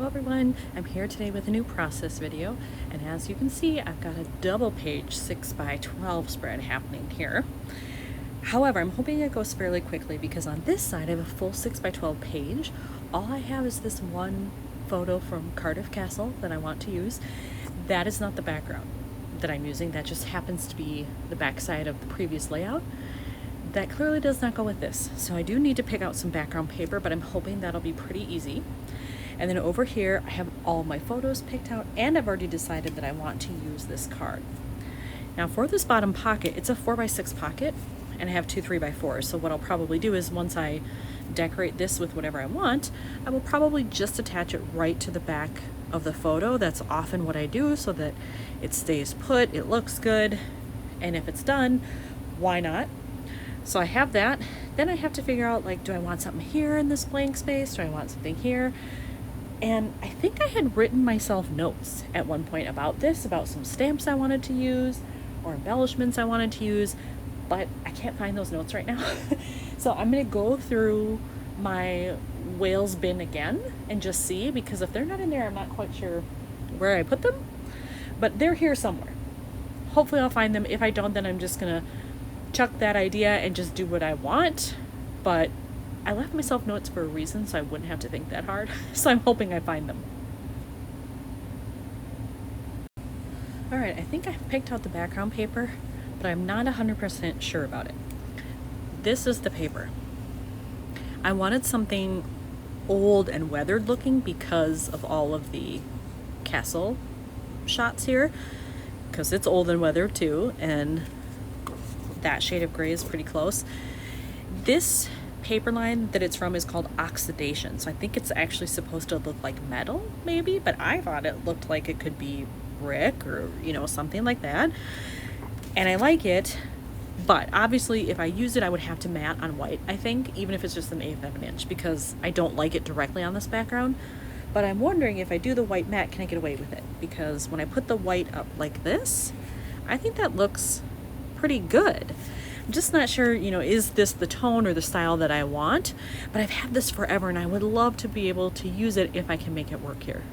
everyone, I'm here today with a new process video, and as you can see I've got a double page 6x12 spread happening here. However, I'm hoping it goes fairly quickly because on this side I have a full 6x12 page. All I have is this one photo from Cardiff Castle that I want to use. That is not the background that I'm using, that just happens to be the back side of the previous layout. That clearly does not go with this, so I do need to pick out some background paper, but I'm hoping that'll be pretty easy. And then over here I have all my photos picked out, and I've already decided that I want to use this card. Now for this bottom pocket, it's a 4x6 pocket, and I have two 3x4s, so what I'll probably do is once I decorate this with whatever I want, I will probably just attach it right to the back of the photo. That's often what I do so that it stays put, it looks good, and if it's done, why not? So I have that. Then I have to figure out, like, do I want something here in this blank space? Do I want something here? And I think I had written myself notes at one point about this, about some stamps I wanted to use or embellishments I wanted to use, but I can't find those notes right now. So I'm gonna go through my Wales bin again and just see, because if they're not in there, I'm not quite sure where I put them, but they're here somewhere. Hopefully I'll find them. If I don't, then I'm just gonna chuck that idea and just do what I want. But I left myself notes for a reason, so I wouldn't have to think that hard. So I'm hoping I find them. All right, I think I've picked out the background paper, but I'm not 100% sure about it. This is the paper. I wanted something old and weathered looking because of all of the castle shots here, because it's old and weathered too, and that shade of gray is pretty close. This paper line that it's from is called oxidation, so I think it's actually supposed to look like metal maybe, but I thought it looked like it could be brick or, you know, something like that. And I like it, but obviously if I use it I would have to matte on white, I think, even if it's just 1/8 of an inch, because I don't like it directly on this background. But I'm wondering, if I do the white matte, can I get away with it? Because when I put the white up like this, I think that looks pretty good. I'm just not sure, you know, is this the tone or the style that I want? But I've had this forever and I would love to be able to use it if I can make it work here.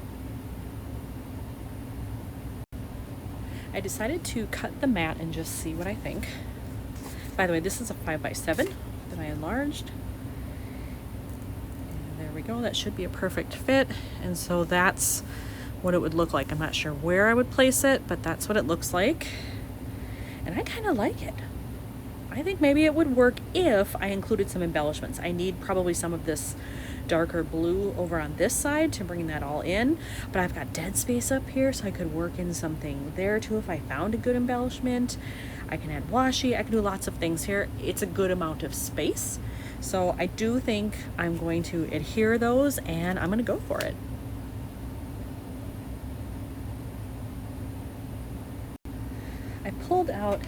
I decided to cut the mat and just see what I think. By the way, this is a 5x7 that I enlarged. And there we go, that should be a perfect fit. And so that's what it would look like. I'm not sure where I would place it, but that's what it looks like. And I kind of like it. I think maybe it would work if I included some embellishments. I need probably some of this darker blue over on this side to bring that all in, but I've got dead space up here, so I could work in something there too if I found a good embellishment. I can add washi, I can do lots of things here. It's a good amount of space, so I do think I'm going to adhere those, and I'm going to go for it. I pulled out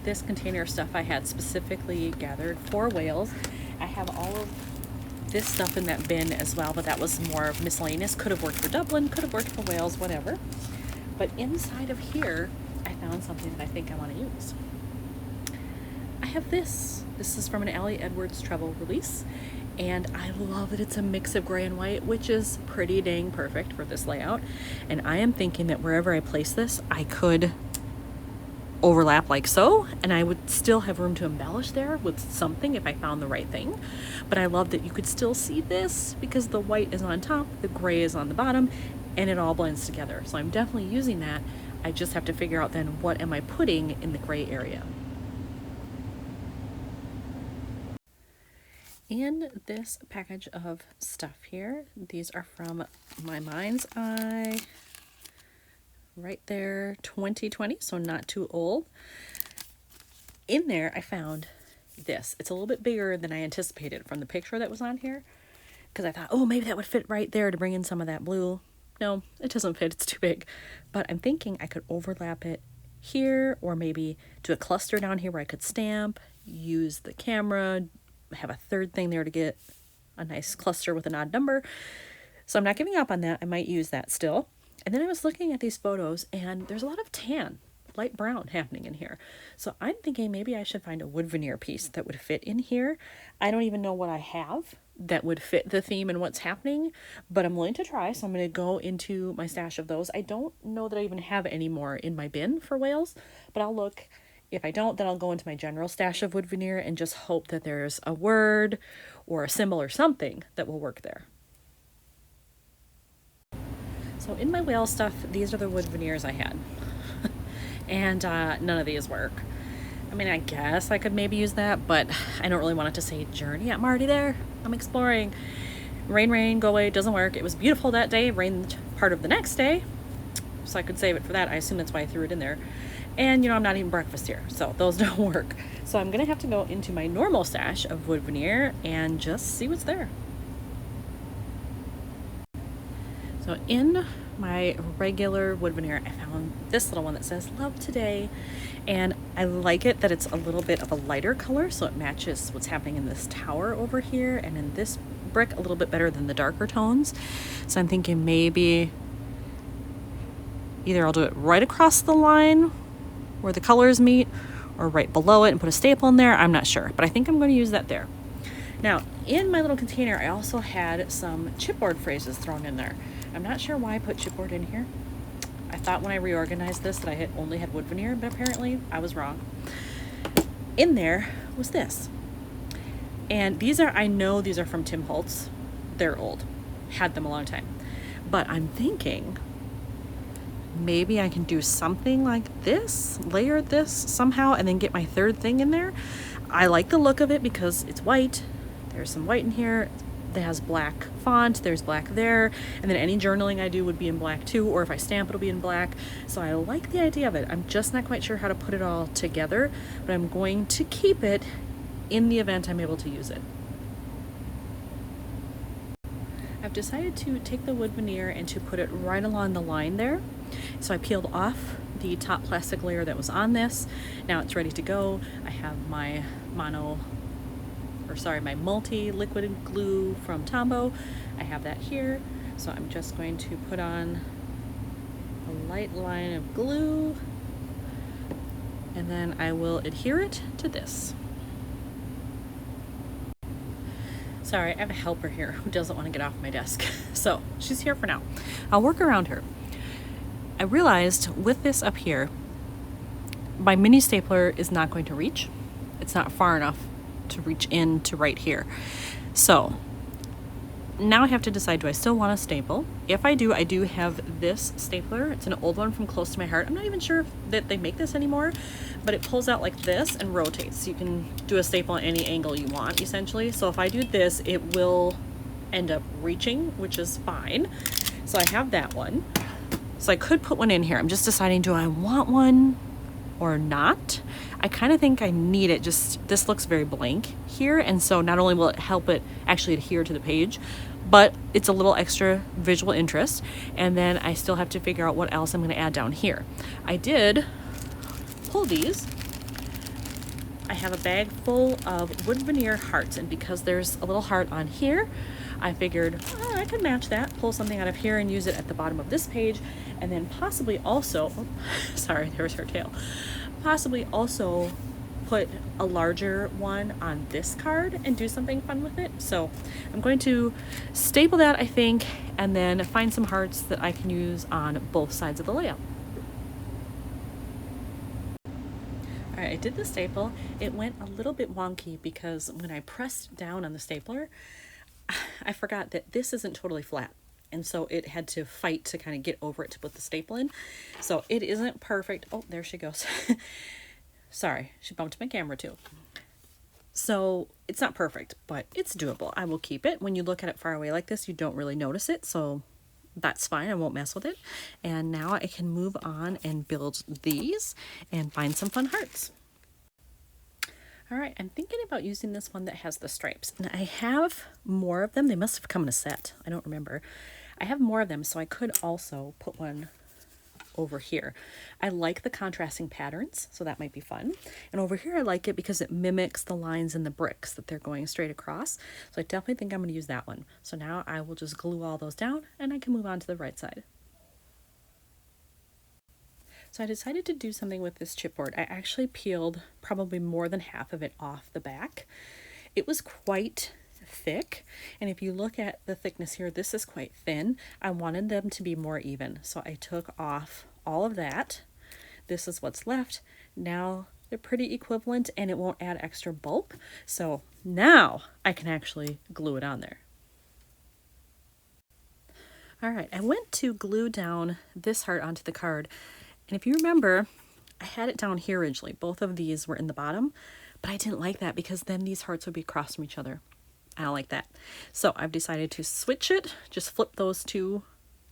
this container of stuff I had specifically gathered for Wales. I have all of this stuff in that bin as well, but that was more miscellaneous. Could have worked for Dublin, could have worked for Wales, whatever. But inside of here, I found something that I think I want to use. I have this. This is from an Allie Edwards treble release, and I love that it's a mix of gray and white, which is pretty dang perfect for this layout. And I am thinking that wherever I place this, I could overlap like so, and I would still have room to embellish there with something if I found the right thing. But I love that you could still see this because the white is on top, the gray is on the bottom, and it all blends together. So I'm definitely using that. I just have to figure out then, what am I putting in the gray area. In this package of stuff here, these are from my mind's eye, right there, 2020, so not too old. In there I found this. It's a little bit bigger than I anticipated from the picture that was on here, because I thought, oh, maybe that would fit right there to bring in some of that blue. No, it doesn't fit, it's too big. But I'm thinking I could overlap it here, or maybe do a cluster down here where I could stamp, use the camera, have a third thing there to get a nice cluster with an odd number. So I'm not giving up on that. I might use that still. And then I was looking at these photos, and there's a lot of tan. light brown happening in here. So I'm thinking maybe I should find a wood veneer piece that would fit in here. I don't even know what I have that would fit the theme and what's happening, but I'm willing to try. So I'm going to go into my stash of those. I don't know that I even have any more in my bin for whales, but I'll look. If I don't, then I'll go into my general stash of wood veneer and just hope that there's a word or a symbol or something that will work there. So in my whale stuff, these are the wood veneers I had. And none of these work. I mean, I guess I could maybe use that, but I don't really want it to say journey. I'm already there. I'm exploring. Rain, go away, doesn't work. It was beautiful that day, rained part of the next day, so I could save it for that. I assume that's why I threw it in there. And I'm not eating breakfast here, so those don't work. So I'm gonna have to go into my normal stash of wood veneer and just see what's there. So in my regular wood veneer, I found this little one that says love today, and I like it that it's a little bit of a lighter color, so it matches what's happening in this tower over here and in this brick a little bit better than the darker tones. So I'm thinking maybe either I'll do it right across the line where the colors meet or right below it and put a staple in there. I'm not sure, but I think I'm going to use that there. Now in my little container, I also had some chipboard phrases thrown in there. I'm not sure why I put chipboard in here. I thought when I reorganized this that I had only had wood veneer, but apparently I was wrong. In there was this. And these are, I know these are from Tim Holtz. They're old. Had them a long time. But I'm thinking maybe I can do something like this, layer this somehow, and then get my third thing in there. I like the look of it because it's white. There's some white in here. That has black font, there's black there, and then any journaling I do would be in black too, or if I stamp it'll be in black. So I like the idea of it. I'm just not quite sure how to put it all together, but I'm going to keep it in the event I'm able to use it. I've decided to take the wood veneer and to put it right along the line there. So I peeled off the top plastic layer that was on this. Now it's ready to go. I have my my multi-liquid glue from Tombow. I have that here. So I'm just going to put on a light line of glue, and then I will adhere it to this. Sorry, I have a helper here who doesn't want to get off my desk. So she's here for now. I'll work around her. I realized with this up here, my mini stapler is not going to reach. It's not far enough to reach in to right here. So now I have to decide, do I still want a staple? If I do, I do have this stapler. It's an old one from close to my heart. I'm not even sure that they make this anymore, but it pulls out like this and rotates. You can do a staple at any angle you want, essentially. So if I do this, it will end up reaching, which is fine. So I have that one. So I could put one in here. I'm just deciding, do I want one or not? I kind of think I need it. Just this looks very blank here, and so not only will it help it actually adhere to the page, but it's a little extra visual interest. And then I still have to figure out what else I'm going to add down here. I did pull these. I have a bag full of wood veneer hearts, and because there's a little heart on here, I figured I could match that, pull something out of here and use it at the bottom of this page, and then possibly also, sorry, there was her tail, possibly also put a larger one on this card and do something fun with it. So I'm going to staple that, I think, and then find some hearts that I can use on both sides of the layout. All right, I did the staple. It went a little bit wonky because when I pressed down on the stapler, I forgot that this isn't totally flat. And so it had to fight to kind of get over it to put the staple in. So it isn't perfect. Oh, there she goes. Sorry, she bumped my camera too. So it's not perfect, but it's doable. I will keep it. When you look at it far away like this, you don't really notice it. So that's fine. I won't mess with it. And now I can move on and build these and find some fun hearts. All right, I'm thinking about using this one that has the stripes. And I have more of them. They must have come in a set. I don't remember. I have more of them, so I could also put one over here. I like the contrasting patterns, so that might be fun. And over here I like it because it mimics the lines in the bricks that they're going straight across. So I definitely think I'm going to use that one. So now I will just glue all those down and I can move on to the right side. So I decided to do something with this chipboard. I actually peeled probably more than half of it off the back. It was quite thick, and if you look at the thickness here, this is quite thin. I wanted them to be more even, so I took off all of that. This is what's left. Now they're pretty equivalent and it won't add extra bulk. So now I can actually glue it on there. All right, I went to glue down this heart onto the card. And if you remember, I had it down here originally. Both of these were in the bottom, but I didn't like that because then these hearts would be across from each other. I don't like that. So I've decided to switch it, just flip those two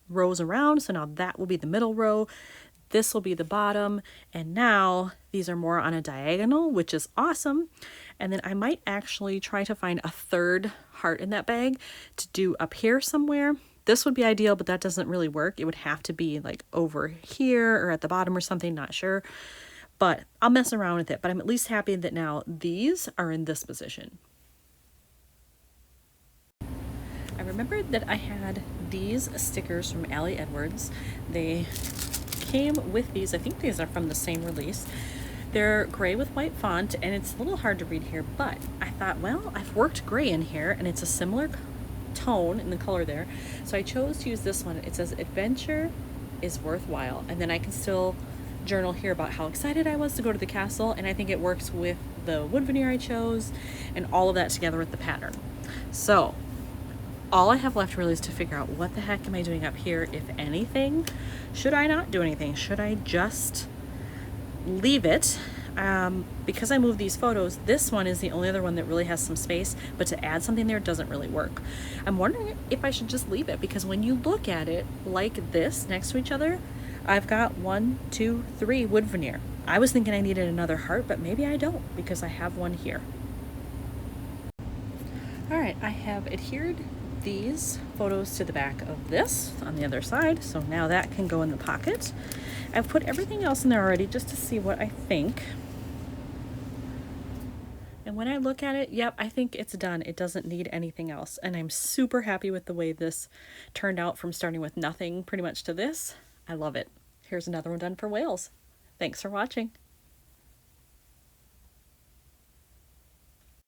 rows around. So now that will be the middle row. This will be the bottom, and now these are more on a diagonal, which is awesome. And then I might actually try to find a third heart in that bag to do up here somewhere. This would be ideal, but that doesn't really work. It would have to be like over here or at the bottom or something, not sure. But I'll mess around with it, but I'm at least happy that now these are in this position. I remembered that I had these stickers from Allie Edwards. They came with these. I think these are from the same release. They're gray with white font, and it's a little hard to read here, but I thought, well, I've worked gray in here and it's a similar tone in the color there, so I chose to use this one. It says adventure is worthwhile, and then I can still journal here about how excited I was to go to the castle, and I think it works with the wood veneer I chose and all of that together with the pattern. So all I have left really is to figure out what the heck am I doing up here, if anything. Should I not do anything? Should I just leave it? Because I moved these photos, this one is the only other one that really has some space, but to add something there doesn't really work. I'm wondering if I should just leave it, because when you look at it like this next to each other, I've got 1, 2, 3 wood veneer. I was thinking I needed another heart, but maybe I don't because I have one here. All right, I have adhered these photos to the back of this on the other side, so now that can go in the pocket. I've put everything else in there already just to see what I think. And when I look at it, yep, I think it's done. It doesn't need anything else. And I'm super happy with the way this turned out from starting with nothing pretty much to this. I love it. Here's another one done for Wales. Thanks for watching.